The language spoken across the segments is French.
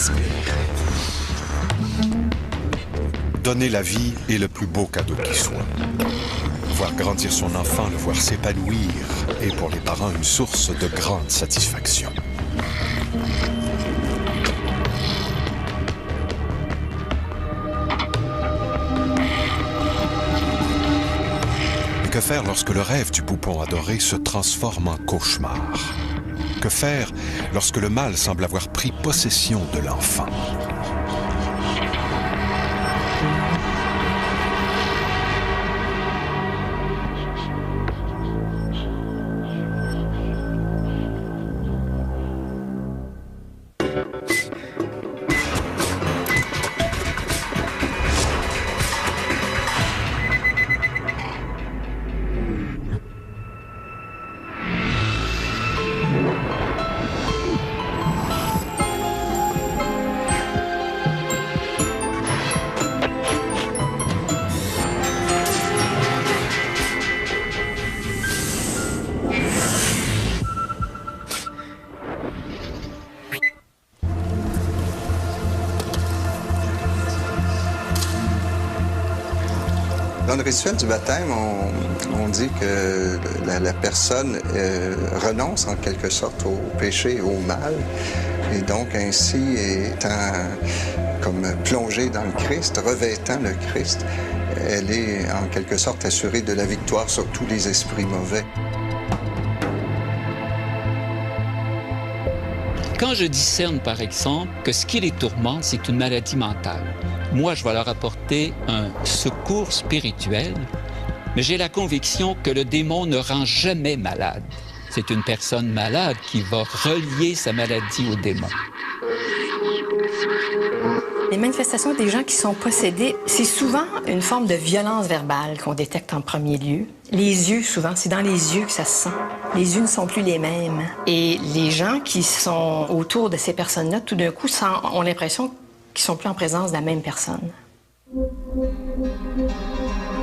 respire. Donner la vie est le plus beau cadeau qui soit. Voir grandir son enfant, le voir s'épanouir est pour les parents une source de grande satisfaction. Mais que faire lorsque le rêve du poupon adoré se transforme en cauchemar? Que faire lorsque le mal semble avoir pris possession de l'enfant? Dans le rituel du baptême, on dit que la personne renonce en quelque sorte au péché et au mal, et donc ainsi étant comme plongée dans le Christ, revêtant le Christ, elle est en quelque sorte assurée de la victoire sur tous les esprits mauvais. Quand je discerne, par exemple, que ce qui les tourmente, c'est une maladie mentale, moi, je vais leur apporter un secours spirituel, mais j'ai la conviction que le démon ne rend jamais malade. C'est une personne malade qui va relier sa maladie au démon. Les manifestations des gens qui sont possédés, c'est souvent une forme de violence verbale qu'on détecte en premier lieu. Les yeux, souvent, c'est dans les yeux que ça se sent. Les yeux ne sont plus les mêmes. Et les gens qui sont autour de ces personnes-là, tout d'un coup, ont l'impression qu'ils sont plus en présence de la même personne.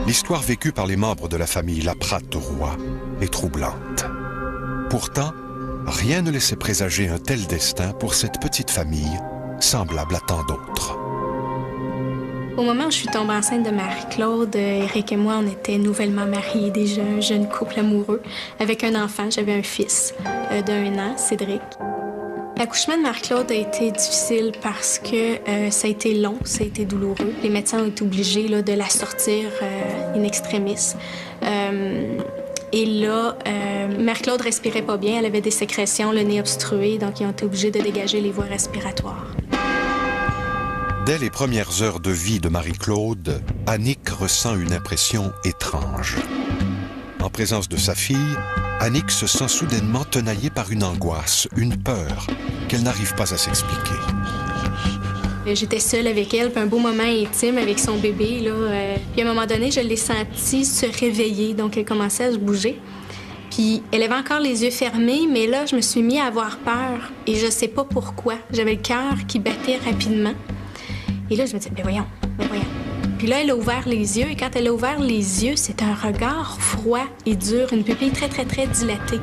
L'histoire vécue par les membres de la famille Laprade-Roy est troublante. Pourtant, rien ne laissait présager un tel destin pour cette petite famille, semblable à tant d'autres. Au moment où je suis tombée enceinte de Marie-Claude, Éric et moi, on était nouvellement mariés, déjà un jeune couple amoureux, avec un enfant. J'avais un fils d'1 an, Cédric. L'accouchement de Marie-Claude a été difficile parce que ça a été long, ça a été douloureux. Les médecins ont été obligés de la sortir in extremis. Et là, Marie-Claude respirait pas bien, elle avait des sécrétions, le nez obstrué, donc ils ont été obligés de dégager les voies respiratoires. Dès les premières heures de vie de Marie-Claude, Annick ressent une impression étrange. En présence de sa fille, Annick se sent soudainement tenaillée par une angoisse, une peur qu'elle n'arrive pas à s'expliquer. J'étais seule avec elle, puis un beau moment intime avec son bébé. Puis à un moment donné, je l'ai sentie se réveiller, donc elle commençait à se bouger. Puis elle avait encore les yeux fermés, mais là, je me suis mis à avoir peur. Et je sais pas pourquoi. J'avais le cœur qui battait rapidement. Et là, je me disais, mais voyons. Puis là, elle a ouvert les yeux, et quand elle a ouvert les yeux, c'est un regard froid et dur, une pupille très, très, très dilatée.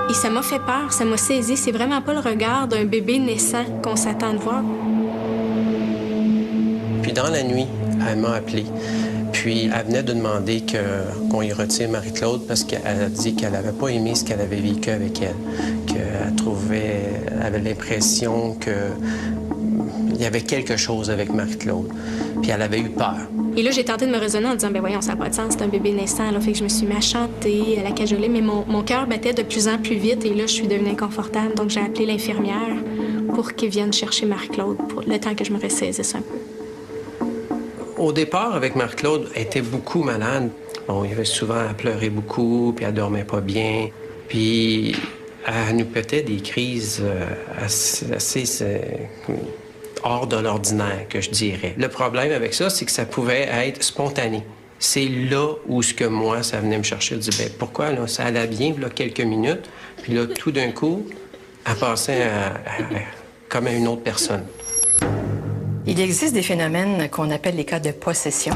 Et ça m'a fait peur, ça m'a saisi. C'est vraiment pas le regard d'un bébé naissant qu'on s'attend de voir. Puis dans la nuit, elle m'a appelé. Puis elle venait de demander qu'on y retire Marie-Claude parce qu'elle a dit qu'elle n'avait pas aimé ce qu'elle avait vécu avec elle. Elle avait l'impression qu'il y avait quelque chose avec Marie-Claude. Puis elle avait eu peur. Et là, j'ai tenté de me raisonner en disant, ben voyons, ça n'a pas de sens, c'est un bébé naissant. Là. Fait que je me suis mis à chanter, à la cajoler, mais mon cœur battait de plus en plus vite et là, je suis devenue inconfortable. Donc, j'ai appelé l'infirmière pour qu'elle vienne chercher Marie-Claude pour le temps que je me ressaisisse un peu. Au départ, avec Marie-Claude, elle était beaucoup malade. Bon, il y avait souvent à pleurer beaucoup, puis elle dormait pas bien. Puis elle nous pétait des crises assez hors de l'ordinaire, que je dirais. Le problème avec ça, c'est que ça pouvait être spontané. C'est là où moi, ça venait me chercher. Je dis, ben pourquoi, là, ça allait bien, là, quelques minutes, puis là, tout d'un coup, elle passait comme à une autre personne. Il existe des phénomènes qu'on appelle les cas de possession,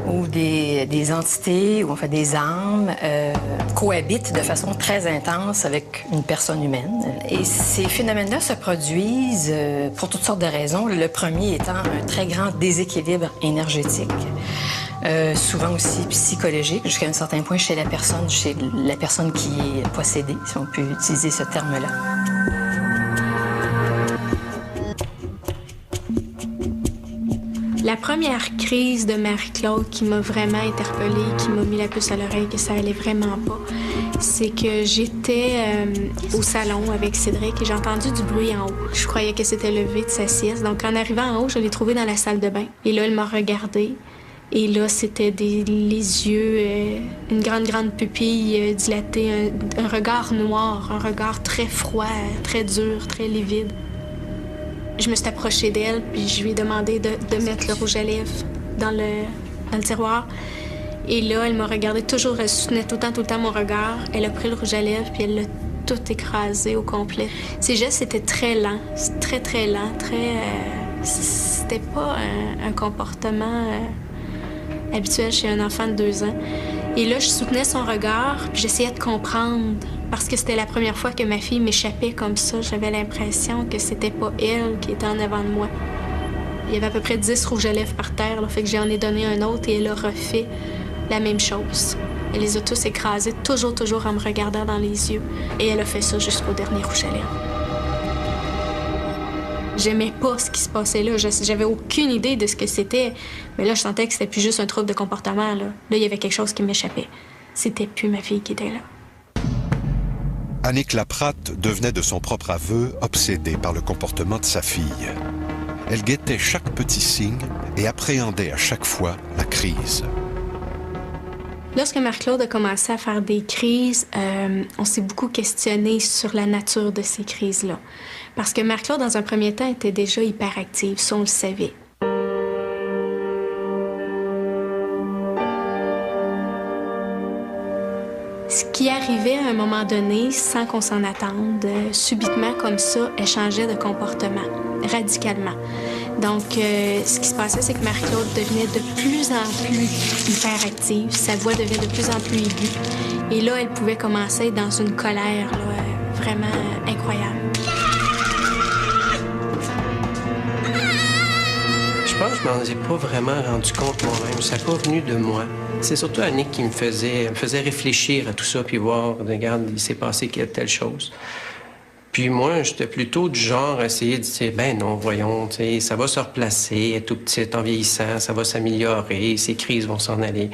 où des entités, ou enfin des âmes, cohabitent de façon très intense avec une personne humaine. Et ces phénomènes-là se produisent pour toutes sortes de raisons. Le premier étant un très grand déséquilibre énergétique, souvent aussi psychologique, jusqu'à un certain point chez la personne qui est possédée, si on peut utiliser ce terme-là. La première crise de Marie-Claude qui m'a vraiment interpellée, qui m'a mis la puce à l'oreille, que ça allait vraiment pas, c'est que j'étais au salon avec Cédric et j'ai entendu du bruit en haut. Je croyais qu'elle s'était levée de sa sieste. Donc, en arrivant en haut, je l'ai trouvée dans la salle de bain. Et là, elle m'a regardée. Et là, c'était les yeux, une grande pupille dilatée, un regard noir, un regard très froid, très dur, très livide. Je me suis approchée d'elle, puis je lui ai demandé de mettre le rouge à lèvres dans le tiroir. Et là, elle m'a regardée toujours, elle soutenait tout le temps mon regard. Elle a pris le rouge à lèvres, puis elle l'a tout écrasé au complet. Ses gestes étaient très lents, très lents, c'était pas un comportement habituel chez un enfant de 2 ans. Et là, je soutenais son regard, puis j'essayais de comprendre, parce que c'était la première fois que ma fille m'échappait comme ça. J'avais l'impression que c'était pas elle qui était en avant de moi. Il y avait à peu près 10 rouges à lèvres par terre, là, fait que j'en ai donné un autre et elle a refait la même chose. Elle les a tous écrasés, toujours en me regardant dans les yeux. Et elle a fait ça jusqu'au dernier rouge à lèvres. J'aimais pas ce qui se passait là. J'avais aucune idée de ce que c'était. Mais là, je sentais que c'était plus juste un trouble de comportement. Là, il y avait quelque chose qui m'échappait. C'était plus ma fille qui était là. Annick Laprate devenait de son propre aveu obsédée par le comportement de sa fille. Elle guettait chaque petit signe et appréhendait à chaque fois la crise. Lorsque Marie-Claude a commencé à faire des crises, on s'est beaucoup questionné sur la nature de ces crises-là. Parce que Marie-Claude, dans un premier temps, était déjà hyperactive, ça on le savait. Ce qui arrivait à un moment donné, sans qu'on s'en attende, subitement comme ça, elle changeait de comportement, radicalement. Donc, ce qui se passait, c'est que Marie-Claude devenait de plus en plus hyperactive, sa voix devenait de plus en plus aiguë. Et là, elle pouvait commencer à être dans une colère là, vraiment incroyable. Je pense que je m'en ai pas vraiment rendu compte moi-même. Ça n'a pas venu de moi. C'est surtout Annick qui me faisait réfléchir à tout ça, puis voir, regarde, il s'est passé telle chose. Puis moi, j'étais plutôt du genre à essayer de dire, ben non, voyons, ça va se replacer, elle est tout petite, en vieillissant, ça va s'améliorer, ces crises vont s'en aller.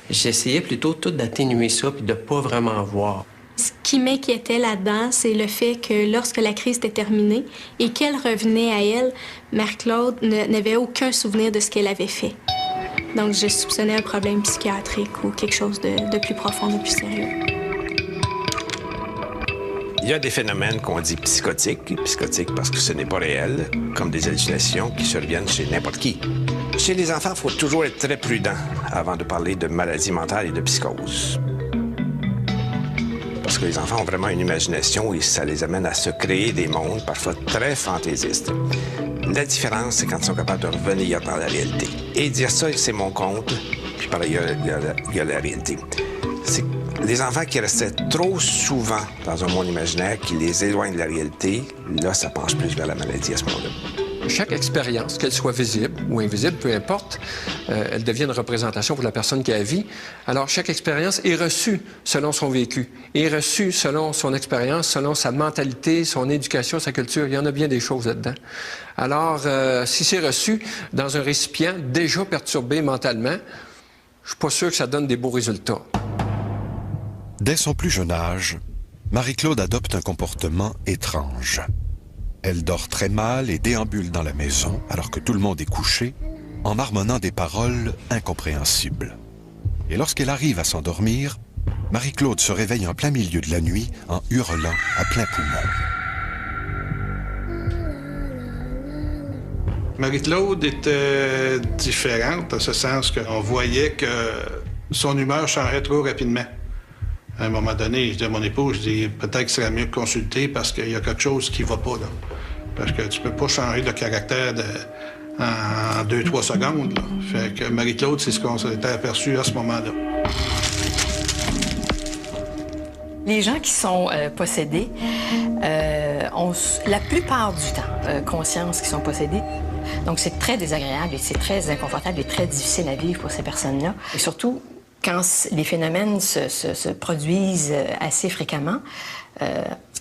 J'essayais plutôt tout d'atténuer ça, puis de pas vraiment voir. Ce qui m'inquiétait là-dedans, c'est le fait que lorsque la crise était terminée et qu'elle revenait à elle, Marie-Claude n'avait aucun souvenir de ce qu'elle avait fait. Donc, je soupçonnais un problème psychiatrique ou quelque chose de plus profond, de plus sérieux. Il y a des phénomènes qu'on dit psychotiques parce que ce n'est pas réel, comme des hallucinations qui surviennent chez n'importe qui. Chez les enfants, il faut toujours être très prudent avant de parler de maladie mentale et de psychose. Parce que les enfants ont vraiment une imagination et ça les amène à se créer des mondes parfois très fantaisistes. La différence, c'est quand ils sont capables de revenir dans la réalité. Et dire ça, c'est mon compte, puis par ailleurs, il y a la réalité. C'est les enfants qui restaient trop souvent dans un monde imaginaire qui les éloigne de la réalité, là, ça penche plus vers la maladie à ce moment-là. Chaque expérience, qu'elle soit visible ou invisible, peu importe, elle devient une représentation pour la personne qui la vit. Alors, chaque expérience est reçue selon son vécu, est reçue selon son expérience, selon sa mentalité, son éducation, sa culture. Il y en a bien des choses là-dedans. Alors, si c'est reçu dans un récipient déjà perturbé mentalement, je suis pas sûr que ça donne des beaux résultats. Dès son plus jeune âge, Marie-Claude adopte un comportement étrange. Elle dort très mal et déambule dans la maison, alors que tout le monde est couché, en marmonnant des paroles incompréhensibles. Et lorsqu'elle arrive à s'endormir, Marie-Claude se réveille en plein milieu de la nuit en hurlant à plein poumon. Marie-Claude était différente, en ce sens qu'on voyait que son humeur changeait trop rapidement. À un moment donné, je dis à mon épouse, je dis peut-être qu'il serait mieux de consulter parce qu'il y a quelque chose qui ne va pas, là. Parce que tu peux pas changer de caractère en 2-3 secondes. Là. Fait que Marie-Claude, c'est ce qu'on s'était aperçu à ce moment-là. Les gens qui sont possédés ont la plupart du temps conscience qu'ils sont possédés. Donc c'est très désagréable et c'est très inconfortable et très difficile à vivre pour ces personnes-là. Et surtout, quand les phénomènes se produisent assez fréquemment,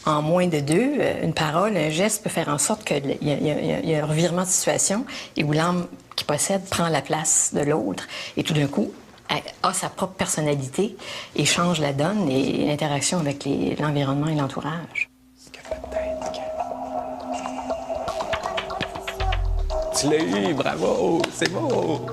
en moins de 2, une parole, un geste peut faire en sorte qu'il y a un revirement de situation et où l'âme qui possède prend la place de l'autre. Et tout d'un coup, a sa propre personnalité et change la donne et l'interaction avec l'environnement et l'entourage. Tu l'as eu, bravo, c'est beau!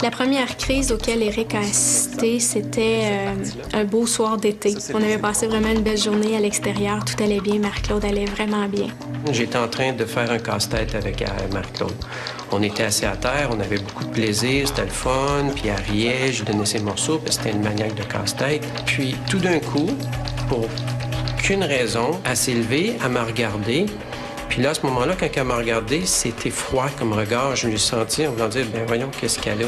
La première crise auquel Éric a assisté, c'était un beau soir d'été. On avait passé vraiment une belle journée à l'extérieur, tout allait bien, Marie-Claude allait vraiment bien. J'étais en train de faire un casse-tête avec Marie-Claude. On était assis à terre, on avait beaucoup de plaisir, c'était le fun, puis elle riait, je lui donnais ses morceaux, parce que c'était une maniaque de casse-tête. Puis tout d'un coup, pour aucune raison, elle s'est levée, elle m'a regardé. Puis là, à ce moment-là, quand elle m'a regardé, c'était froid comme regard. Je me suis senti en voulant dire, ben voyons, qu'est-ce qu'elle a?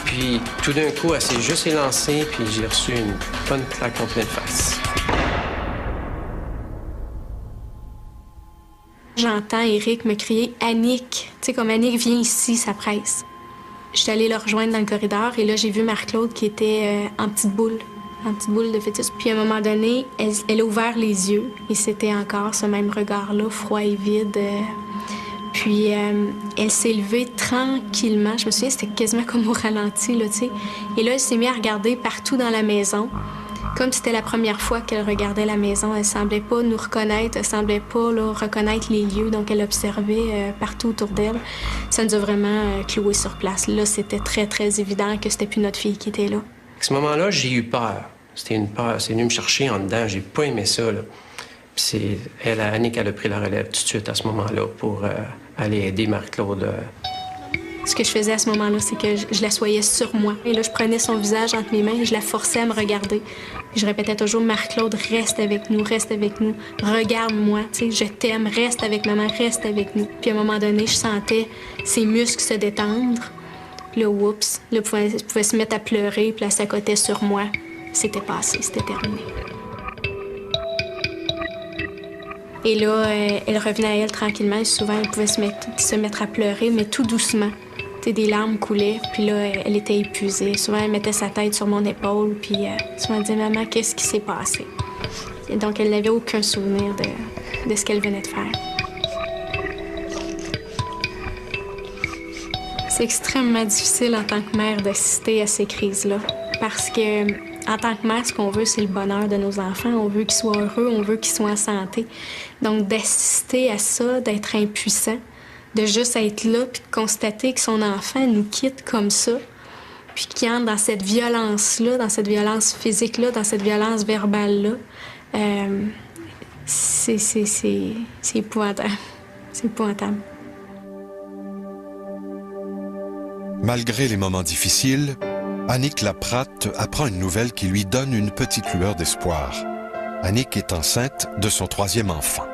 Puis tout d'un coup, elle s'est juste élancée, puis j'ai reçu une bonne claque en pleine face. J'entends Éric me crier « Annick ». Tu sais, comme « Annick, viens ici, ça presse ». Je suis allée le rejoindre dans le corridor et là, j'ai vu Marie-Claude qui était en petite boule de fœtus. Puis à un moment donné, elle a ouvert les yeux et c'était encore ce même regard-là, froid et vide. Puis elle s'est levée tranquillement. Je me souviens, c'était quasiment comme au ralenti, là, tu sais. Et là, elle s'est mise à regarder partout dans la maison, comme si c'était la première fois qu'elle regardait la maison. Elle semblait pas nous reconnaître, elle semblait pas là, reconnaître les lieux, donc elle observait partout autour d'elle. Ça nous a vraiment cloués sur place. Là, c'était très, très évident que c'était plus notre fille qui était là. À ce moment-là, j'ai eu peur. C'était une peur. C'est venu me chercher en dedans. J'ai pas aimé ça, là. Puis Annick, elle a pris la relève tout de suite à ce moment-là pour aller aider Marie-Claude. Ce que je faisais à ce moment-là, c'est que je l'assoyais sur moi. Et là, je prenais son visage entre mes mains et je la forçais à me regarder. Puis je répétais toujours, Marie-Claude, reste avec nous, regarde-moi, tu sais, je t'aime, reste avec maman, reste avec nous. Puis à un moment donné, je sentais ses muscles se détendre. Puis là, oups, là, elle pouvait se mettre à pleurer, puis elle s'accotait sur moi. C'était passé, c'était terminé. Et là, elle revenait à elle tranquillement. Et souvent, elle pouvait se mettre à pleurer, mais tout doucement. Tu sais, des larmes coulaient, puis là, elle était épuisée. Souvent, elle mettait sa tête sur mon épaule, puis souvent, elle disait « Maman, qu'est-ce qui s'est passé? » Et donc, elle n'avait aucun souvenir de ce qu'elle venait de faire. C'est extrêmement difficile en tant que mère d'assister à ces crises-là. Parce que, en tant que mère, ce qu'on veut, c'est le bonheur de nos enfants. On veut qu'ils soient heureux, on veut qu'ils soient en santé. Donc, d'assister à ça, d'être impuissant, de juste être là, puis de constater que son enfant nous quitte comme ça, puis qu'il entre dans cette violence-là, dans cette violence physique-là, dans cette violence verbale-là, c'est épouvantable. C'est épouvantable. Malgré les moments difficiles, Annick Laprate apprend une nouvelle qui lui donne une petite lueur d'espoir. Annick est enceinte de son 3e enfant.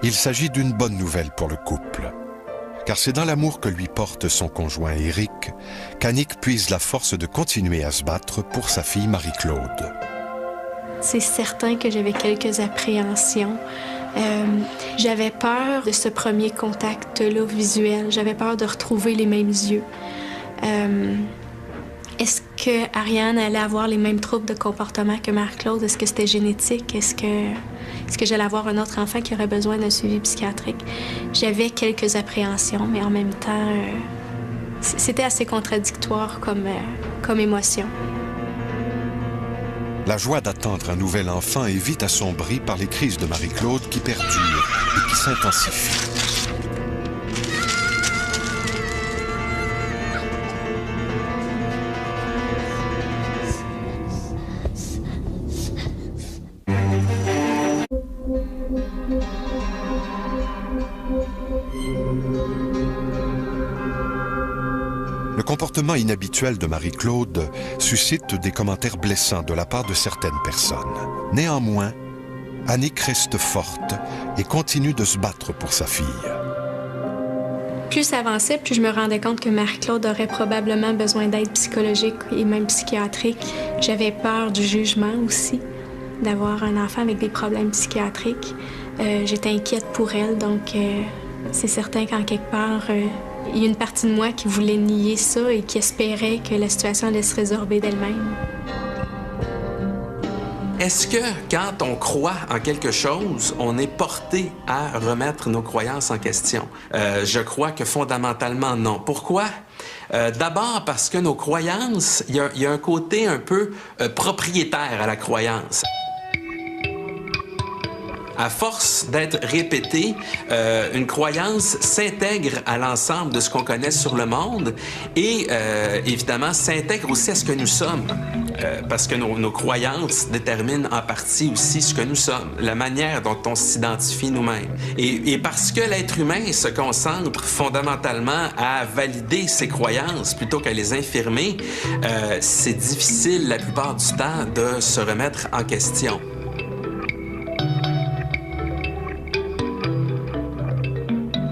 Il s'agit d'une bonne nouvelle pour le couple, car c'est dans l'amour que lui porte son conjoint Éric qu'Annick puise la force de continuer à se battre pour sa fille Marie-Claude. C'est certain que j'avais quelques appréhensions. J'avais peur de ce premier contact-là visuel. J'avais peur de retrouver les mêmes yeux. Est-ce que Ariane allait avoir les mêmes troubles de comportement que Marie-Claude? Est-ce que c'était génétique? Est-ce que j'allais avoir un autre enfant qui aurait besoin d'un suivi psychiatrique? J'avais quelques appréhensions, mais en même temps, c'était assez contradictoire comme émotion. La joie d'attendre un nouvel enfant est vite assombrie par les crises de Marie-Claude qui perdurent et qui s'intensifient. Le comportement inhabituel de Marie-Claude suscite des commentaires blessants de la part de certaines personnes. Néanmoins, Annick reste forte et continue de se battre pour sa fille. Plus ça avançait, plus je me rendais compte que Marie-Claude aurait probablement besoin d'aide psychologique et même psychiatrique. J'avais peur du jugement aussi, d'avoir un enfant avec des problèmes psychiatriques. J'étais inquiète pour elle, donc c'est certain qu'en quelque part, il y a une partie de moi qui voulait nier ça et qui espérait que la situation allait se résorber d'elle-même. Est-ce que quand on croit en quelque chose, on est porté à remettre nos croyances en question? Je crois que fondamentalement, non. Pourquoi? D'abord parce que nos croyances, il y a un côté un peu propriétaire à la croyance. À force d'être répétée, une croyance s'intègre à l'ensemble de ce qu'on connaît sur le monde et, évidemment, s'intègre aussi à ce que nous sommes. Parce que nos croyances déterminent en partie aussi ce que nous sommes, la manière dont on s'identifie nous-mêmes. Et parce que l'être humain se concentre fondamentalement à valider ses croyances plutôt qu'à les infirmer, c'est difficile la plupart du temps de se remettre en question.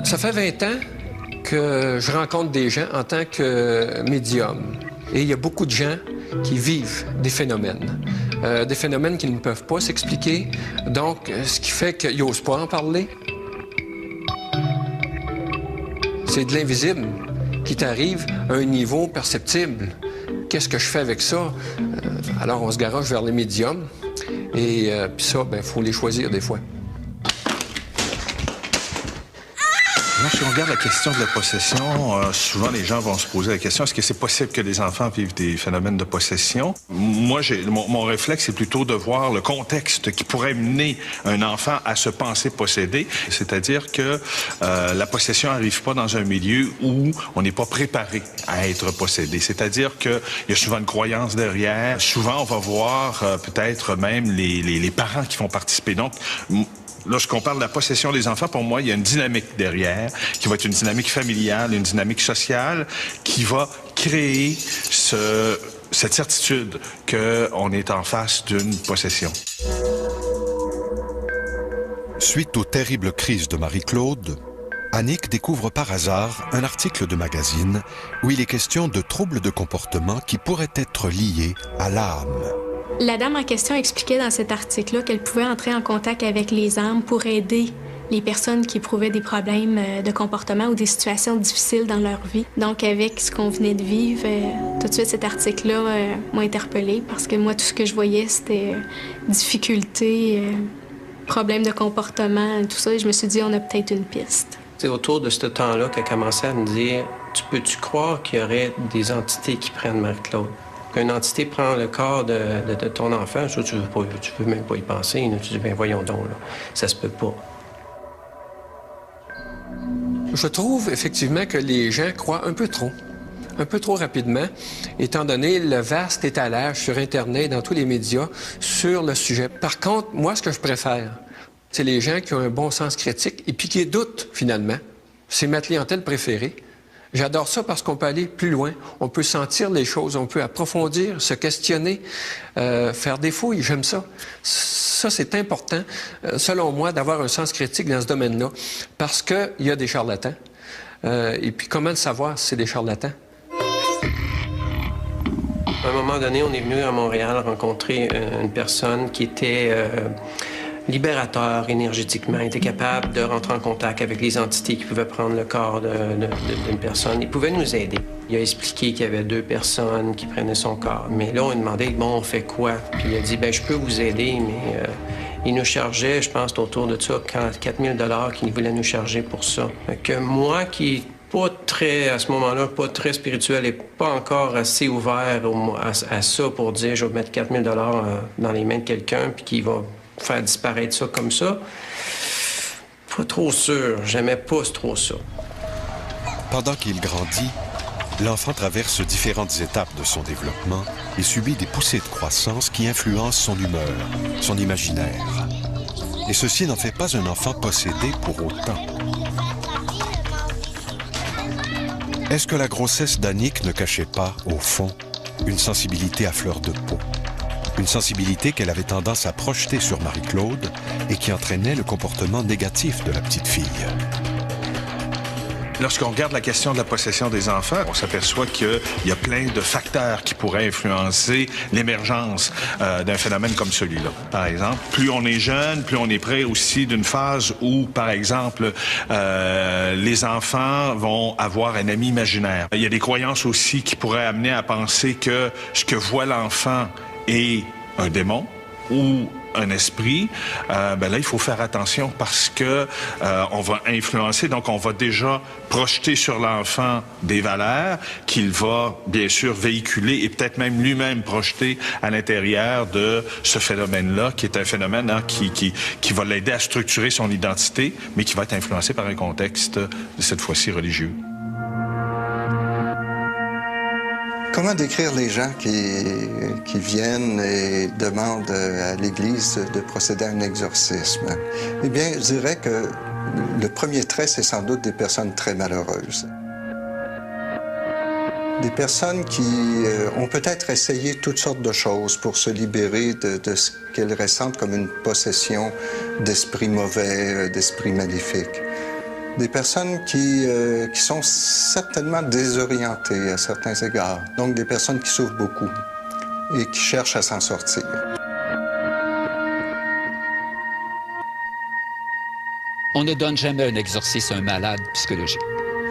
Ça fait 20 ans que je rencontre des gens en tant que médium. Et il y a beaucoup de gens qui vivent des phénomènes qui ne peuvent pas s'expliquer. Donc, ce qui fait qu'ils n'osent pas en parler. C'est de l'invisible qui t'arrive à un niveau perceptible. Qu'est-ce que je fais avec ça? Alors, on se garoche vers les médiums. Et puis ça, il faut les choisir des fois. Moi, si on regarde la question de la possession, souvent les gens vont se poser la question, est-ce que c'est possible que les enfants vivent des phénomènes de possession? Moi, mon réflexe, c'est plutôt de voir le contexte qui pourrait mener un enfant à se penser possédé. C'est-à-dire que la possession n'arrive pas dans un milieu où on n'est pas préparé à être possédé. C'est-à-dire qu'il y a souvent une croyance derrière. Souvent, on va voir peut-être même les parents qui vont participer. Donc, lorsqu'on parle de la possession des enfants, pour moi, il y a une dynamique derrière, qui va être une dynamique familiale, une dynamique sociale, qui va créer cette certitude qu'on est en face d'une possession. Suite aux terribles crises de Marie-Claude, Annick découvre par hasard un article de magazine où il est question de troubles de comportement qui pourraient être liés à l'âme. La dame en question expliquait dans cet article-là qu'elle pouvait entrer en contact avec les âmes pour aider les personnes qui éprouvaient des problèmes de comportement ou des situations difficiles dans leur vie. Donc, avec ce qu'on venait de vivre, tout de suite, cet article-là m'a interpellée parce que moi, tout ce que je voyais, c'était difficultés, problèmes de comportement, tout ça. Et je me suis dit, on a peut-être une piste. C'est autour de ce temps-là qu'elle commençait à me dire, peux-tu croire qu'il y aurait des entités qui prennent Marie-Claude? Qu'une entité prend le corps de ton enfant, tu veux même pas y penser. Là. Tu dis, bien voyons donc, là. Ça se peut pas. Je trouve effectivement que les gens croient un peu trop rapidement, étant donné le vaste étalage sur Internet, dans tous les médias, sur le sujet. Par contre, moi, ce que je préfère, c'est les gens qui ont un bon sens critique et puis qui doutent, finalement. C'est ma clientèle préférée. J'adore ça parce qu'on peut aller plus loin, on peut sentir les choses, on peut approfondir, se questionner, faire des fouilles, j'aime ça. Ça, c'est important, selon moi, d'avoir un sens critique dans ce domaine-là, parce qu'il y a des charlatans. Et puis, comment le savoir si c'est des charlatans? À un moment donné, on est venu à Montréal rencontrer une personne qui était libérateur énergétiquement, était capable de rentrer en contact avec les entités qui pouvaient prendre le corps d'une personne. Il pouvait nous aider. Il a expliqué qu'il y avait 2 personnes qui prenaient son corps. Mais là, on lui demandait, bon, on fait quoi? Puis il a dit, je peux vous aider, mais il nous chargeait, je pense, autour de ça, 4 000 $ qu'il voulait nous charger pour ça. Que moi, qui pas très, à ce moment-là, pas très spirituel et pas encore assez ouvert à ça pour dire, je vais mettre 4 000 $ dans les mains de quelqu'un puis qui va faire disparaître ça comme ça. Pas trop sûr. J'aimais pas trop ça. Pendant qu'il grandit, l'enfant traverse différentes étapes de son développement et subit des poussées de croissance qui influencent son humeur, son imaginaire. Et ceci n'en fait pas un enfant possédé pour autant. Est-ce que la grossesse d'Annick ne cachait pas, au fond, une sensibilité à fleur de peau? Une sensibilité qu'elle avait tendance à projeter sur Marie-Claude et qui entraînait le comportement négatif de la petite fille. Lorsqu'on regarde la question de la possession des enfants, on s'aperçoit qu'il y a plein de facteurs qui pourraient influencer l'émergence d'un phénomène comme celui-là. Par exemple, plus on est jeune, plus on est près aussi d'une phase où, par exemple, les enfants vont avoir un ami imaginaire. Il y a des croyances aussi qui pourraient amener à penser que ce que voit l'enfant est un démon ou un esprit. Là, il faut faire attention parce que on va influencer, donc on va déjà projeter sur l'enfant des valeurs qu'il va bien sûr véhiculer et peut-être même lui-même projeter à l'intérieur de ce phénomène-là, qui est un phénomène qui va l'aider à structurer son identité, mais qui va être influencé par un contexte, cette fois-ci religieux. Comment décrire les gens qui viennent et demandent à l'Église de procéder à un exorcisme? Eh bien, je dirais que le premier trait, c'est sans doute des personnes très malheureuses. Des personnes qui ont peut-être essayé toutes sortes de choses pour se libérer de ce qu'elles ressentent comme une possession d'esprits mauvais, d'esprits maléfiques. Des personnes qui sont certainement désorientées à certains égards. Donc des personnes qui souffrent beaucoup et qui cherchent à s'en sortir. On ne donne jamais un exorcisme à un malade psychologique.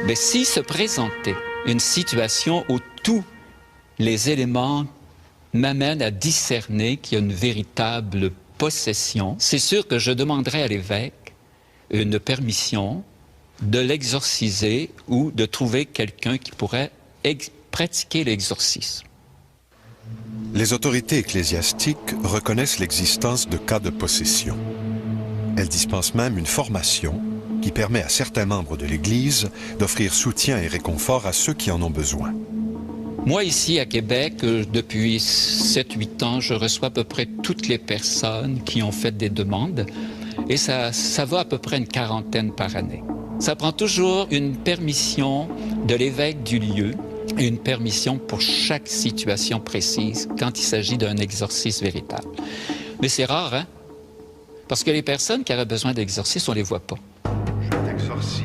Mais s'il se présentait une situation où tous les éléments m'amènent à discerner qu'il y a une véritable possession, c'est sûr que je demanderais à l'évêque une permission de l'exorciser ou de trouver quelqu'un qui pourrait pratiquer l'exorcisme. Les autorités ecclésiastiques reconnaissent l'existence de cas de possession. Elles dispensent même une formation qui permet à certains membres de l'Église d'offrir soutien et réconfort à ceux qui en ont besoin. Moi, ici, à Québec, depuis 7-8 ans, je reçois à peu près toutes les personnes qui ont fait des demandes et ça va à peu près une 40aine par année. Ça prend toujours une permission de l'évêque du lieu et une permission pour chaque situation précise quand il s'agit d'un exorcisme véritable. Mais c'est rare, hein? Parce que les personnes qui auraient besoin d'exorcisme, on ne les voit pas. Je t'exorcise,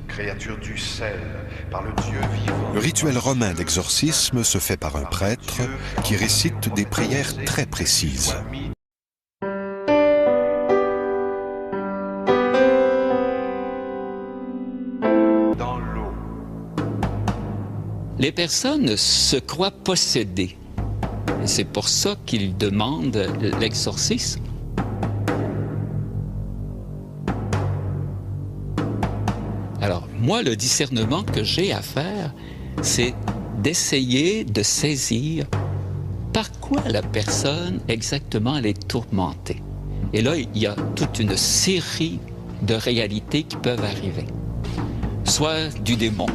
créature du sel, par le Dieu vivant. Le rituel romain d'exorcisme se fait par un prêtre qui récite des prières très précises. Les personnes se croient possédées. Et c'est pour ça qu'ils demandent l'exorcisme. Alors, moi, le discernement que j'ai à faire, c'est d'essayer de saisir par quoi la personne exactement elle est tourmentée. Et là, il y a toute une série de réalités qui peuvent arriver. Soit du démon,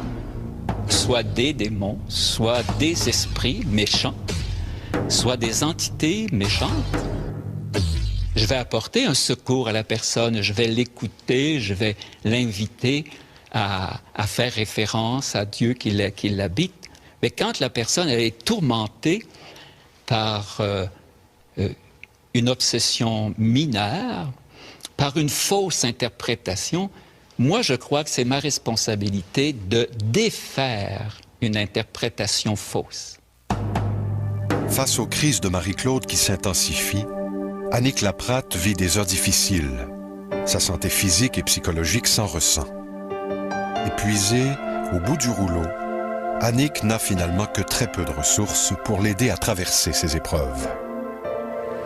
soit des démons, soit des esprits méchants, soit des entités méchantes. Je vais apporter un secours à la personne, je vais l'écouter, je vais l'inviter à faire référence à Dieu qui l'habite. Mais quand la personne elle est tourmentée par une obsession mineure, par une fausse interprétation, moi, je crois que c'est ma responsabilité de défaire une interprétation fausse. Face aux crises de Marie-Claude qui s'intensifient, Annick Laprate vit des heures difficiles. Sa santé physique et psychologique s'en ressent. Épuisée, au bout du rouleau, Annick n'a finalement que très peu de ressources pour l'aider à traverser ces épreuves.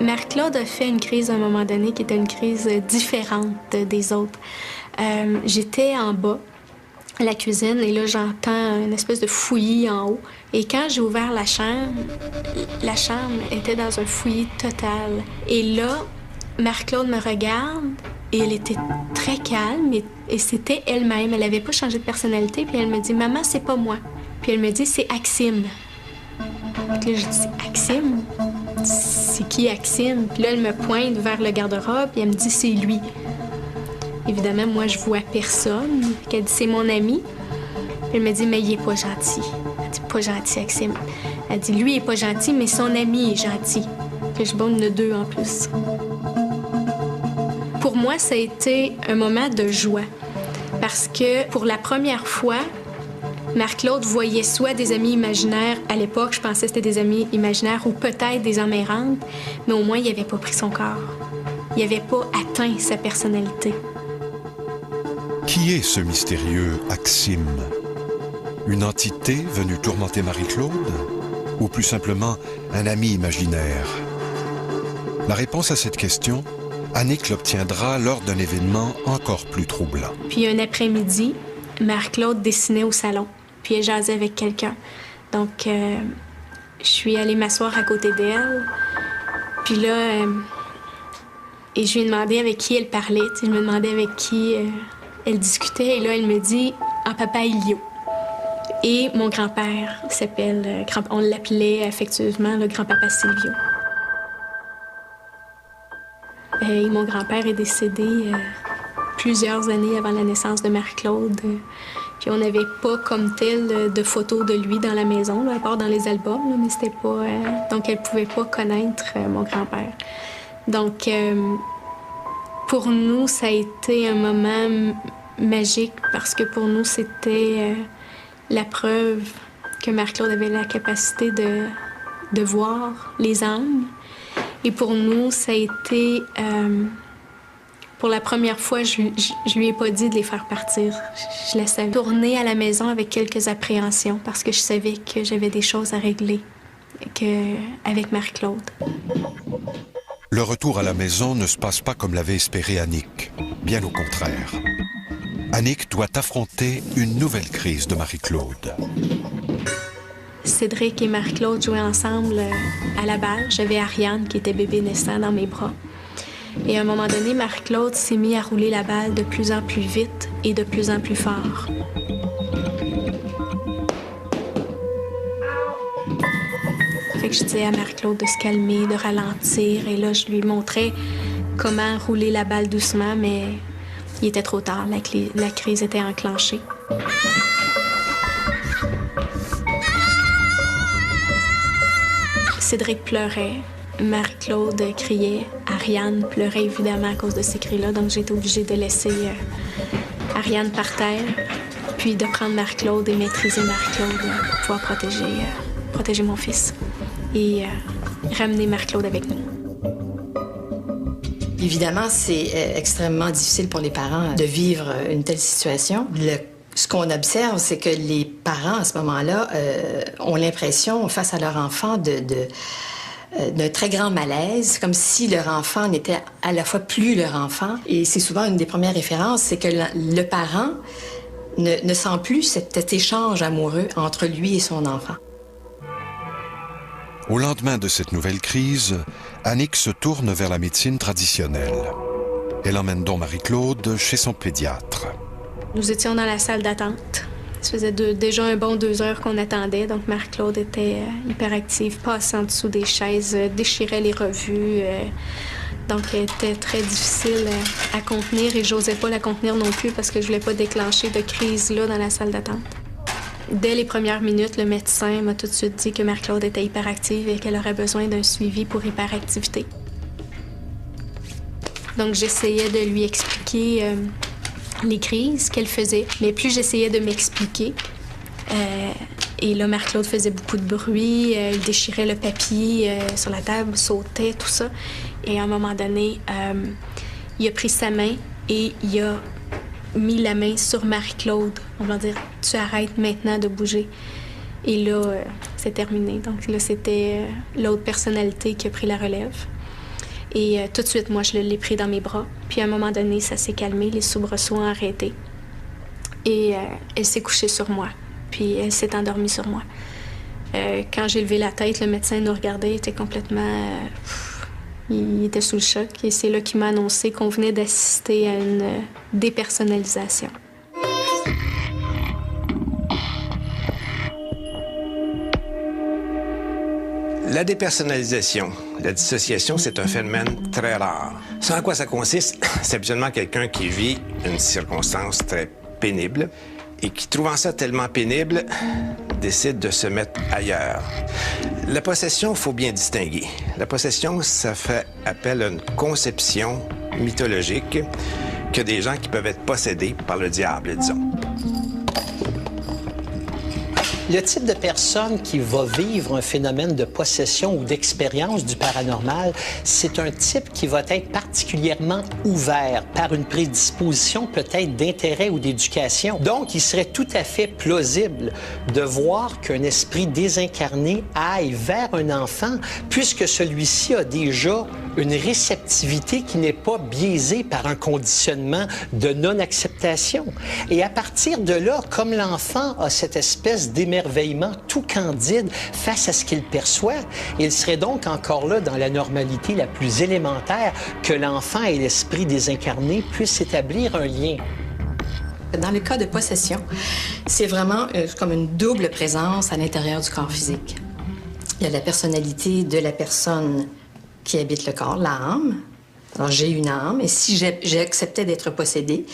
Marie-Claude a fait une crise à un moment donné qui était une crise différente des autres. J'étais en bas, à la cuisine, et là, j'entends une espèce de fouillis en haut. Et quand j'ai ouvert la chambre était dans un fouillis total. Et là, Marie-Claude me regarde, et elle était très calme, et c'était elle-même. Elle n'avait pas changé de personnalité, puis elle me dit « Maman, c'est pas moi. » Puis elle me dit « C'est Axime. » Puis là, je dis « Axime? C'est qui Axime? » Puis là, elle me pointe vers le garde-robe, et elle me dit « C'est lui. » Évidemment, moi, je vois personne. Elle dit « C'est mon ami. » Elle me dit « Mais il est pas gentil. » Elle dit « Pas gentil, Axime. » Elle dit « Lui, il est pas gentil, mais son ami est gentil. » Bon, il y en a 2 en plus. Pour moi, ça a été un moment de joie. Parce que pour la première fois, Marc-Claude voyait soit des amis imaginaires. À l'époque, je pensais que c'était des amis imaginaires ou peut-être des âmes errantes, mais au moins, il n'avait pas pris son corps. Il n'avait pas atteint sa personnalité. Qui est ce mystérieux Axime? Une entité venue tourmenter Marie-Claude? Ou plus simplement, un ami imaginaire? La réponse à cette question, Annick l'obtiendra lors d'un événement encore plus troublant. Puis un après-midi, Marc-Claude dessinait au salon, puis elle jasait avec quelqu'un. Donc, je suis allée m'asseoir à côté d'elle. Puis là, et je lui ai demandé avec qui elle parlait. Je me demandais avec qui elle discutait. Et là, elle me dit « en papa Ilio ». Et mon grand-père s'appelle, on l'appelait affectueusement le grand-papa Silvio. Et mon grand-père est décédé plusieurs années avant la naissance de Marc-Claude. Puis on n'avait pas comme tel de photos de lui dans la maison, là, à part dans les albums, là, mais c'était pas... donc elle pouvait pas connaître mon grand-père. Donc pour nous, ça a été un moment magique parce que pour nous, c'était la preuve que Marc-Claude avait la capacité de voir les âmes. Et pour nous, ça a été... pour la première fois, je lui ai pas dit de les faire partir. Je laissais tourner à la maison avec quelques appréhensions parce que je savais que j'avais des choses à régler avec Marc-Claude. Le retour à la maison ne se passe pas comme l'avait espéré Annick. Bien au contraire. Annick doit affronter une nouvelle crise de Marie-Claude. Cédric et Marc-Claude jouaient ensemble à la balle. J'avais Ariane qui était bébé naissant dans mes bras. Et à un moment donné, Marc-Claude s'est mis à rouler la balle de plus en plus vite et de plus en plus fort. Fait que je disais à Marc-Claude de se calmer, de ralentir. Et là, je lui montrais comment rouler la balle doucement, mais il était trop tard. La crise était enclenchée. Cédric pleurait, Marie-Claude criait, Ariane pleurait évidemment à cause de ces cris-là, donc j'étais obligée de laisser Ariane par terre, puis de prendre Marc-Claude et maîtriser Marc-Claude pour pouvoir protéger mon fils et ramener Marc-Claude avec nous. Évidemment, c'est extrêmement difficile pour les parents de vivre une telle situation. Ce qu'on observe, c'est que les parents, à ce moment-là, ont l'impression, face à leur enfant, d'un très grand malaise, comme si leur enfant n'était à la fois plus leur enfant. Et c'est souvent une des premières références, c'est que le parent ne sent plus cet échange amoureux entre lui et son enfant. Au lendemain de cette nouvelle crise, Annick se tourne vers la médecine traditionnelle. Elle emmène donc Marie-Claude chez son pédiatre. Nous étions dans la salle d'attente. Ça faisait déjà un bon 2 heures qu'on attendait, donc Marc-Claude était hyperactive, passait en dessous des chaises, déchirait les revues. Donc, elle était très difficile à contenir et j'osais pas la contenir non plus parce que je voulais pas déclencher de crise là dans la salle d'attente. Dès les premières minutes, le médecin m'a tout de suite dit que Marc-Claude était hyperactive et qu'elle aurait besoin d'un suivi pour hyperactivité. Donc, j'essayais de lui expliquer les crises qu'elle faisait, mais plus j'essayais de m'expliquer, et là, Marc-Claude faisait beaucoup de bruit, il déchirait le papier sur la table, sautait, tout ça. Et à un moment donné, il a pris sa main et il a mis la main sur Marie-Claude. On va dire, tu arrêtes maintenant de bouger. Et là, c'est terminé. Donc là, c'était l'autre personnalité qui a pris la relève. Et tout de suite, moi, je l'ai pris dans mes bras. Puis à un moment donné, ça s'est calmé, les soubresauts ont arrêté. Et elle s'est couchée sur moi. Puis elle s'est endormie sur moi. Quand j'ai levé la tête, le médecin nous regardait, il était complètement... il était sous le choc. Et c'est là qu'il m'a annoncé qu'on venait d'assister à une dépersonnalisation. La dépersonnalisation, la dissociation, c'est un phénomène très rare. Ce en quoi ça consiste, c'est habituellement quelqu'un qui vit une circonstance très pénible et qui, trouvant ça tellement pénible, décide de se mettre ailleurs. La possession, il faut bien distinguer. La possession, ça fait appel à une conception mythologique que des gens qui peuvent être possédés par le diable, disons. Le type de personne qui va vivre un phénomène de possession ou d'expérience du paranormal, c'est un type qui va être particulièrement ouvert par une prédisposition peut-être d'intérêt ou d'éducation. Donc, il serait tout à fait plausible de voir qu'un esprit désincarné aille vers un enfant puisque celui-ci a déjà une réceptivité qui n'est pas biaisée par un conditionnement de non-acceptation. Et à partir de là, comme l'enfant a cette espèce d'émerveillement tout candide face à ce qu'il perçoit, il serait donc encore là dans la normalité la plus élémentaire que l'enfant et l'esprit désincarné puissent établir un lien. Dans le cas de possession, c'est vraiment comme une double présence à l'intérieur du corps physique. Il y a la personnalité de la personne qui habite le corps, l'âme. Alors, j'ai une âme, et si j'acceptais d'être possédée,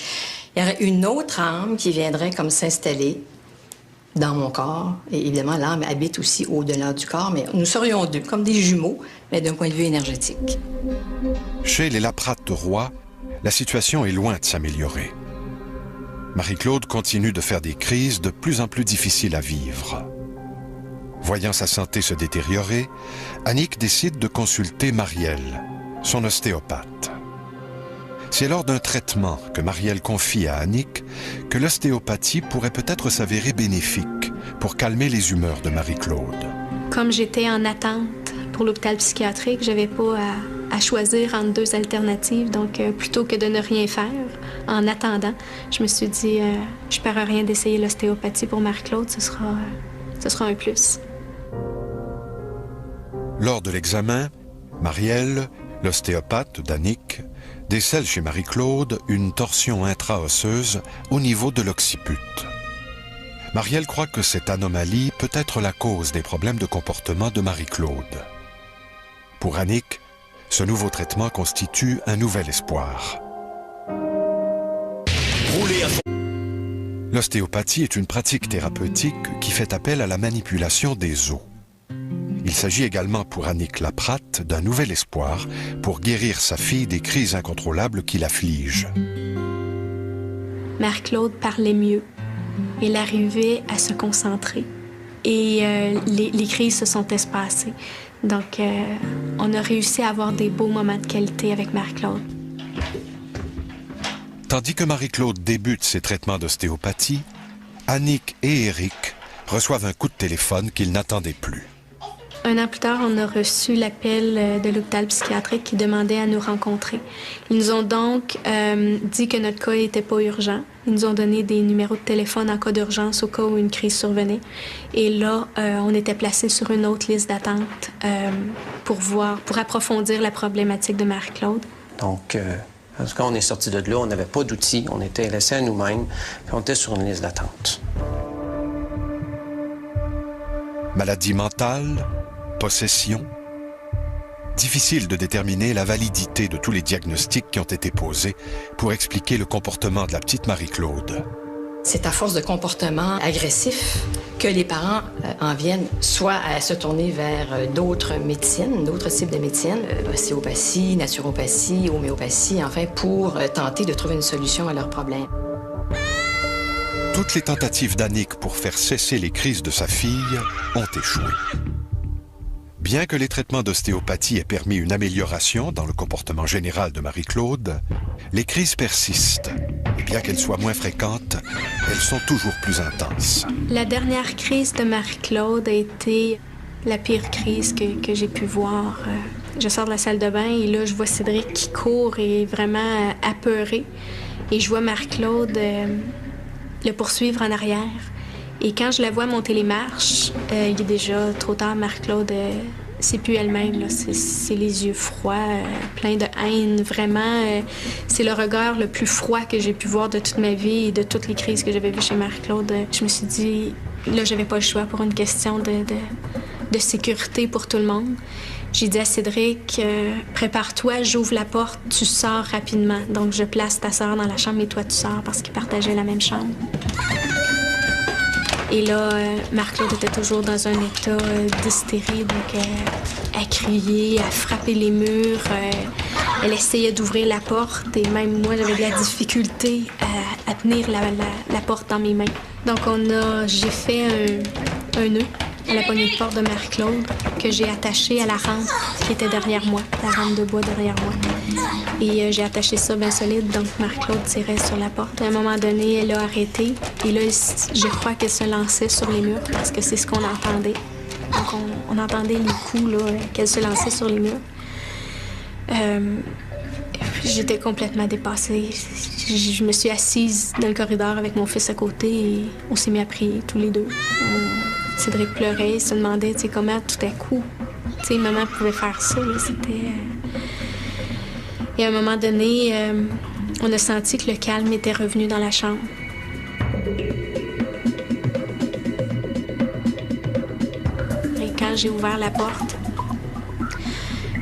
il y aurait une autre âme qui viendrait comme s'installer dans mon corps. Et évidemment, l'âme habite aussi au-delà du corps, mais nous serions deux, comme des jumeaux, mais d'un point de vue énergétique. Chez les Laprade de Roy, la situation est loin de s'améliorer. Marie-Claude continue de faire des crises de plus en plus difficiles à vivre. Voyant sa santé se détériorer, Annick décide de consulter Marielle, son ostéopathe. C'est lors d'un traitement que Marielle confie à Annick que l'ostéopathie pourrait peut-être s'avérer bénéfique pour calmer les humeurs de Marie-Claude. Comme j'étais en attente pour l'hôpital psychiatrique, j'avais pas à choisir entre deux alternatives. Donc, plutôt que de ne rien faire, en attendant, je me suis dit, je ne perds rien d'essayer l'ostéopathie pour Marie-Claude, ce sera un plus. Lors de l'examen, Marielle, l'ostéopathe d'Annick, décèle chez Marie-Claude une torsion intra-osseuse au niveau de l'occiput. Marielle croit que cette anomalie peut être la cause des problèmes de comportement de Marie-Claude. Pour Annick, ce nouveau traitement constitue un nouvel espoir. L'ostéopathie est une pratique thérapeutique qui fait appel à la manipulation des os. Il s'agit également pour Annick Laprade d'un nouvel espoir pour guérir sa fille des crises incontrôlables qui l'affligent. Marie-Claude parlait mieux. Elle arrivait à se concentrer. Et les crises se sont espacées. Donc, on a réussi à avoir des beaux moments de qualité avec Marie-Claude. Tandis que Marie-Claude débute ses traitements d'ostéopathie, Annick et Éric reçoivent un coup de téléphone qu'ils n'attendaient plus. Un an plus tard, on a reçu l'appel de l'hôpital psychiatrique qui demandait à nous rencontrer. Ils nous ont donc dit que notre cas n'était pas urgent. Ils nous ont donné des numéros de téléphone en cas d'urgence au cas où une crise survenait. Et là, on était placés sur une autre liste d'attente pour approfondir la problématique de Marie-Claude. Donc, quand on est sorti de là, on n'avait pas d'outils. On était laissés à nous-mêmes, puis on était sur une liste d'attente. Maladie mentale, possession. Difficile de déterminer la validité de tous les diagnostics qui ont été posés pour expliquer le comportement de la petite Marie-Claude. C'est à force de comportements agressifs que les parents en viennent soit à se tourner vers d'autres médecines, d'autres types de médecine, ostéopathie, naturopathie, homéopathie, enfin, pour tenter de trouver une solution à leurs problèmes. Toutes les tentatives d'Annick pour faire cesser les crises de sa fille ont échoué. Bien que les traitements d'ostéopathie aient permis une amélioration dans le comportement général de Marie-Claude, les crises persistent. Et bien qu'elles soient moins fréquentes, elles sont toujours plus intenses. La dernière crise de Marie-Claude a été la pire crise que j'ai pu voir. Je sors de la salle de bain et là, je vois Cédric qui court et est vraiment apeuré. Et je vois Marie-Claude le poursuivre en arrière. Et quand je la vois monter les marches, il est déjà trop tard. Marie-Claude, c'est plus elle-même. C'est les yeux froids, pleins de haine. Vraiment, c'est le regard le plus froid que j'ai pu voir de toute ma vie et de toutes les crises que j'avais vues chez Marie-Claude. Je me suis dit, là, j'avais pas le choix pour une question de sécurité pour tout le monde. J'ai dit à Cédric, prépare-toi, j'ouvre la porte, tu sors rapidement. Donc, je place ta sœur dans la chambre et toi, tu sors parce qu'ils partageaient la même chambre. Et là, Marc-Claude était toujours dans un état d'hystérie, donc elle criait, elle frappait les murs, elle essayait d'ouvrir la porte et même moi, j'avais de la difficulté à tenir la porte dans mes mains. Donc j'ai fait un nœud à la poignée de porte de Marc-Claude que j'ai attaché à la rampe qui était derrière moi, la rampe de bois derrière moi. Et j'ai attaché ça bien solide, donc Marc-Claude tirait sur la porte. À un moment donné, elle a arrêté et là, je crois qu'elle se lançait sur les murs parce que c'est ce qu'on entendait. Donc on entendait les coups qu'elle se lançait sur les murs. J'étais complètement dépassée. Je me suis assise dans le corridor avec mon fils à côté et on s'est mis à prier tous les deux. Cédric pleurait, il se demandait comment tout à coup maman pouvait faire ça. C'était... Et à un moment donné, on a senti que le calme était revenu dans la chambre. Et quand j'ai ouvert la porte,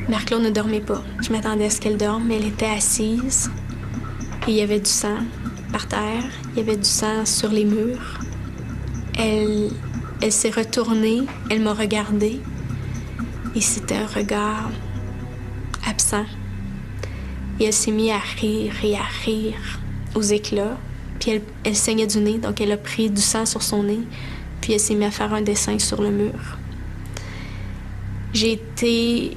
Marc-Claude ne dormait pas. Je m'attendais à ce qu'elle dorme, mais elle était assise. Et il y avait du sang par terre, il y avait du sang sur les murs. Elle s'est retournée, elle m'a regardée. Et c'était un regard absent. Et elle s'est mise à rire et à rire aux éclats. Puis elle saignait du nez, donc elle a pris du sang sur son nez. Puis elle s'est mise à faire un dessin sur le mur. J'ai été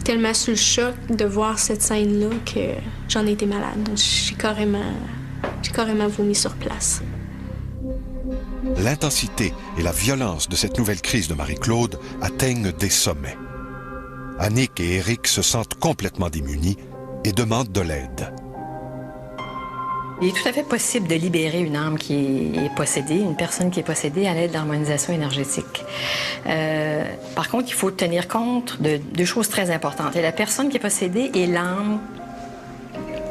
tellement sous le choc de voir cette scène-là que j'en ai été malade. Donc j'ai carrément vomi sur place. L'intensité et la violence de cette nouvelle crise de Marie-Claude atteignent des sommets. Annick et Éric se sentent complètement démunis et demandent de l'aide. Il est tout à fait possible de libérer une âme qui est possédée, une personne qui est possédée à l'aide d'harmonisation énergétique. Par contre, il faut tenir compte de deux choses très importantes. Il y a la personne qui est possédée et l'âme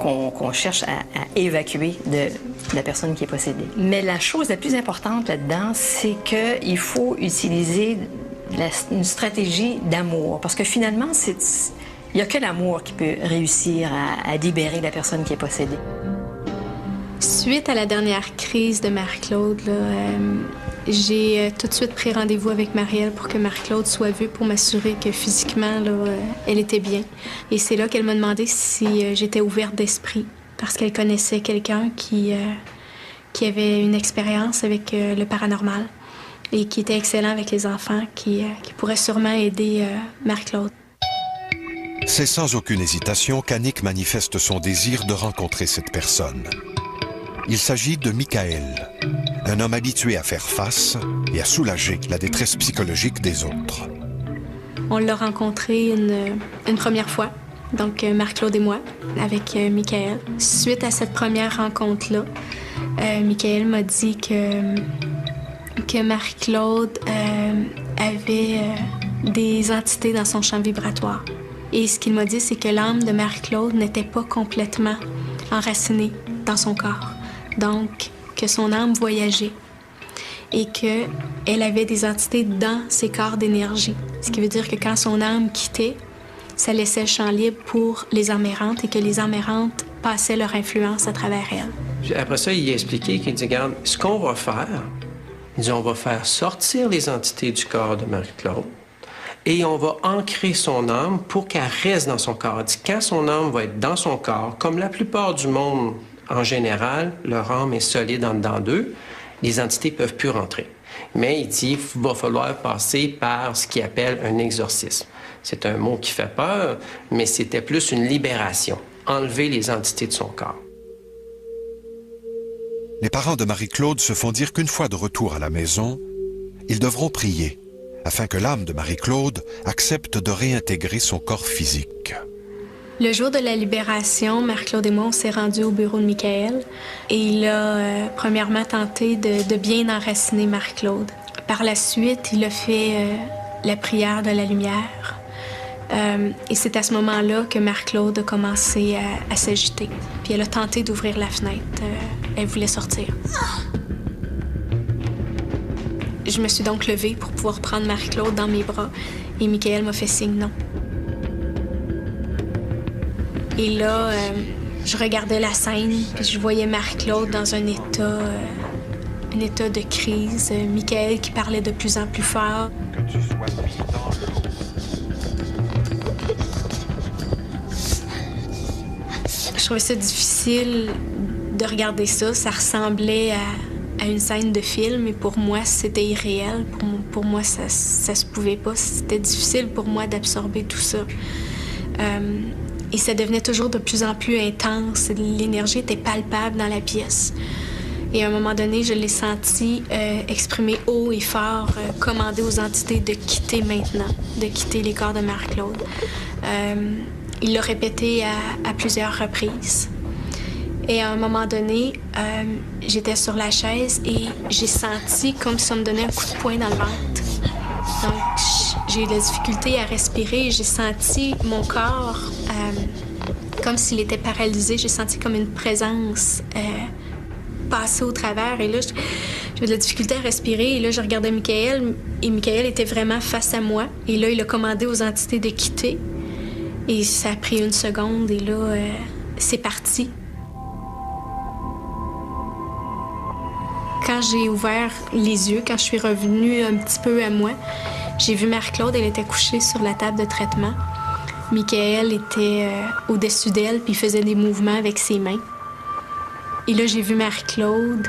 qu'on cherche à évacuer de la personne qui est possédée. Mais la chose la plus importante là-dedans, c'est qu'il faut utiliser une stratégie d'amour. Parce que finalement, il n'y a que l'amour qui peut réussir à libérer la personne qui est possédée. Suite à la dernière crise de Marc-Claude, j'ai tout de suite pris rendez-vous avec Marielle pour que Marc-Claude soit vue pour m'assurer que physiquement, elle était bien. Et c'est là qu'elle m'a demandé si j'étais ouverte d'esprit, parce qu'elle connaissait quelqu'un qui avait une expérience avec le paranormal et qui était excellent avec les enfants, qui pourrait sûrement aider Marc-Claude. C'est sans aucune hésitation qu'Annick manifeste son désir de rencontrer cette personne. Il s'agit de Michael, un homme habitué à faire face et à soulager la détresse psychologique des autres. On l'a rencontré une première fois, donc Marc-Claude et moi, avec Michael. Suite à cette première rencontre-là, Michael m'a dit que Marc-Claude avait des entités dans son champ vibratoire. Et ce qu'il m'a dit, c'est que l'âme de Marc-Claude n'était pas complètement enracinée dans son corps. Donc, que son âme voyageait et qu'elle avait des entités dans ses corps d'énergie. Ce qui veut dire que quand son âme quittait, ça laissait le champ libre pour les âmes errantes et que les âmes errantes passaient leur influence à travers elle. Après ça, il a expliqué qu'il dit, regarde, ce qu'on va faire, il dit, on va faire sortir les entités du corps de Marie-Claude et on va ancrer son âme pour qu'elle reste dans son corps. Il dit, quand son âme va être dans son corps, comme la plupart du monde en général, leur âme est solide en dedans d'eux, les entités ne peuvent plus rentrer. Mais il dit qu'il va falloir passer par ce qu'il appelle un exorcisme. C'est un mot qui fait peur, mais c'était plus une libération, enlever les entités de son corps. Les parents de Marie-Claude se font dire qu'une fois de retour à la maison, ils devront prier afin que l'âme de Marie-Claude accepte de réintégrer son corps physique. Le jour de la libération, Marc-Claude et moi, on s'est rendus au bureau de Michael et il a premièrement tenté de bien enraciner Marc-Claude. Par la suite, il a fait la prière de la lumière et c'est à ce moment-là que Marc-Claude a commencé à s'agiter. Puis elle a tenté d'ouvrir la fenêtre. Elle voulait sortir. Je me suis donc levée pour pouvoir prendre Marc-Claude dans mes bras et Michael m'a fait signe non. Et là, je regardais la scène, puis je voyais Marc-Claude dans un état un état de crise. Michael qui parlait de plus en plus fort. Que tu sois mis dans l'eau. Je trouvais ça difficile de regarder ça. Ça ressemblait à une scène de film, et pour moi, c'était irréel. Pour moi, ça se pouvait pas. C'était difficile pour moi d'absorber tout ça. Et ça devenait toujours de plus en plus intense. L'énergie était palpable dans la pièce. Et à un moment donné, je l'ai senti exprimer haut et fort, commander aux entités de quitter maintenant, de quitter les corps de Marie-Claude. Il l'a répété à plusieurs reprises. Et à un moment donné, j'étais sur la chaise et j'ai senti comme si on me donnait un coup de poing dans le ventre. Donc, j'ai eu de la difficulté à respirer. J'ai senti mon corps comme s'il était paralysé. J'ai senti comme une présence passer au travers. Et là, j'avais de la difficulté à respirer. Et là, je regardais Michael. Et Michael était vraiment face à moi. Et là, il a commandé aux entités de quitter. Et ça a pris 1 seconde. Et là, c'est parti. Quand j'ai ouvert les yeux, quand je suis revenue un petit peu à moi, j'ai vu Marie-Claude, elle était couchée sur la table de traitement. Michael était au-dessus d'elle, puis il faisait des mouvements avec ses mains. Et là, j'ai vu Marie-Claude,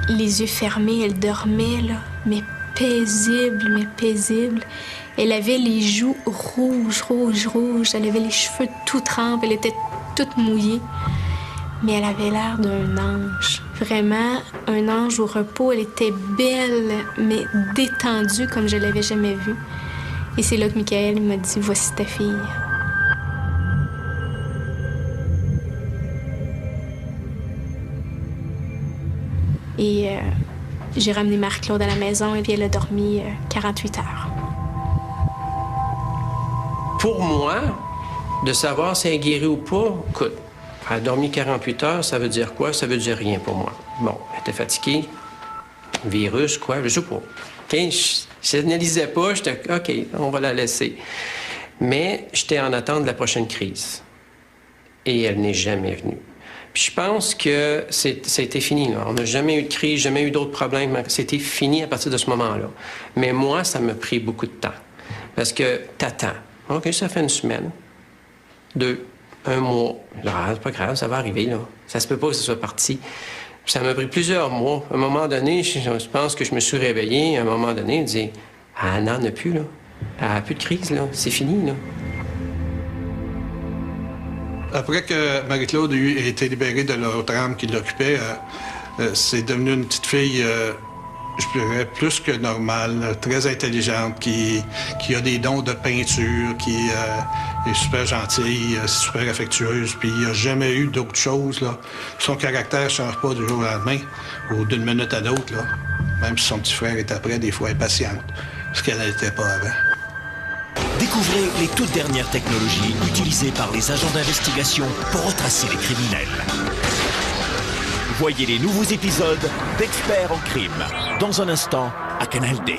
les yeux fermés, elle dormait, là, mais paisible, mais paisible. Elle avait les joues rouges. Elle avait les cheveux tout trempés, elle était toute mouillée. Mais elle avait l'air d'un ange. Vraiment, un ange au repos. Elle était belle, mais détendue comme je l'avais jamais vue. Et c'est là que Michael m'a dit « Voici ta fille ». Et j'ai ramené Marie-Claude à la maison et puis elle a dormi 48 heures. Pour moi, de savoir si elle est guérie ou pas, écoute, elle a dormi 48 heures, ça veut dire quoi? Ça veut dire rien pour moi. Bon, elle était fatiguée, virus, quoi, je sais pas. Okay? Je n'analysais pas, j'étais OK, on va la laisser. Mais j'étais en attente de la prochaine crise. Et elle n'est jamais venue. Puis je pense que c'était fini, là. On n'a jamais eu de crise, jamais eu d'autres problèmes. C'était fini à partir de ce moment-là. Mais moi, ça m'a pris beaucoup de temps. Parce que t'attends. OK, ça fait 1 semaine, 2, 1 mois. Ah, c'est pas grave, ça va arriver, là. Ça se peut pas que ce soit parti. Ça m'a pris plusieurs mois. À un moment donné, je pense que je me suis réveillé. À un moment donné, je disais, ah, non, elle n'a plus, là. Elle n'a plus de crise, là. C'est fini, là. Après que Marie-Claude ait été libérée de l'autre âme qui l'occupait, c'est devenu une petite fille, je dirais, plus que normale, très intelligente, qui a des dons de peinture, qui est super gentille, super affectueuse, puis il n'y a jamais eu d'autre chose, là. Son caractère ne change pas du jour au lendemain ou d'une minute à l'autre, là. Même si son petit frère est après, des fois, impatiente, ce qu'elle n'était pas avant. Découvrez les toutes dernières technologies utilisées par les agents d'investigation pour retracer les criminels. Voyez les nouveaux épisodes d'Experts en crime dans un instant à Canal D.